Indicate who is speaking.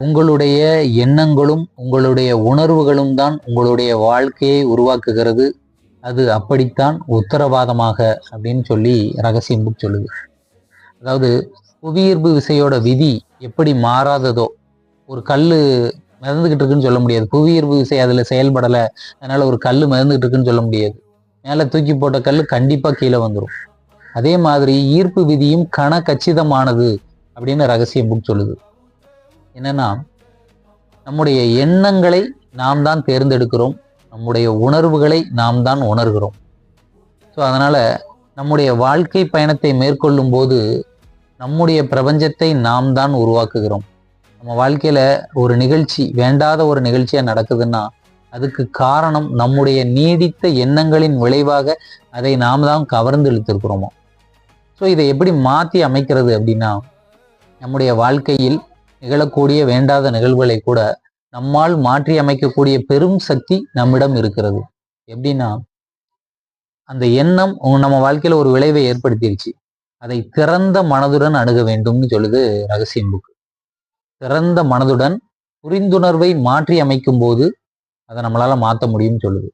Speaker 1: உங்களுடைய எண்ணங்களும் உங்களுடைய உணர்வுகளும் தான் உங்களுடைய வாழ்க்கையை உருவாக்குகிறது. அது அப்படித்தான் உத்தரவாதமாக அப்படின்னு சொல்லி ரகசியம் புக் சொல்லுது. அதாவது புவியீர்ப்பு விசையோட விதி எப்படி மாறாததோ, ஒரு கல்லு மிதந்துகிட்டு இருக்குன்னு சொல்ல முடியாது. புவியீர்ப்பு விசை அதுல செயல்படலை, அதனால ஒரு கல்லு மிதந்துகிட்டு இருக்குன்னு சொல்ல முடியாது. மேலே தூக்கி போட்ட கல்லு கண்டிப்பா கீழே வந்துடும். அதே மாதிரி ஈர்ப்பு விதியும் கன கச்சிதமானது அப்படின்னு ரகசியம் புக் சொல்லுது. என்னன்னா, நம்முடைய எண்ணங்களை நாம் தான் தேர்ந்தெடுக்கிறோம், நம்முடைய உணர்வுகளை நாம் தான் உணர்கிறோம். ஸோ அதனால நம்முடைய வாழ்க்கை பயணத்தை மேற்கொள்ளும் போது நம்முடைய பிரபஞ்சத்தை நாம் தான் உருவாக்குகிறோம். நம்ம வாழ்க்கையில ஒரு நிகழ்ச்சி வேண்டாத ஒரு நிகழ்ச்சியா நடக்குதுன்னா அதுக்கு காரணம் நம்முடைய நீடித்த எண்ணங்களின் விளைவாக அதை நாம் தான் கவர்ந்து இழுத்திருக்கிறோமோ. ஸோ இதை எப்படி மாற்றி அமைக்கிறது அப்படின்னா, நம்முடைய வாழ்க்கையில் நிகழக்கூடிய வேண்டாத நிகழ்வுகளை கூட நம்மால் மாற்றி அமைக்கக்கூடிய பெரும் சக்தி நம்மிடம் இருக்கிறது. எப்படின்னா, அந்த எண்ணம் நம்ம வாழ்க்கையில ஒரு விளைவை ஏற்படுத்திருச்சு, அதை திறந்த மனதுடன் அணுக வேண்டும்னு சொல்லுது ரகசியம் புக். திறந்த மனதுடன் புரிந்துணர்வை மாற்றி அமைக்கும் போது அதை நம்மளால மாற்ற முடியும்னு சொல்லுது.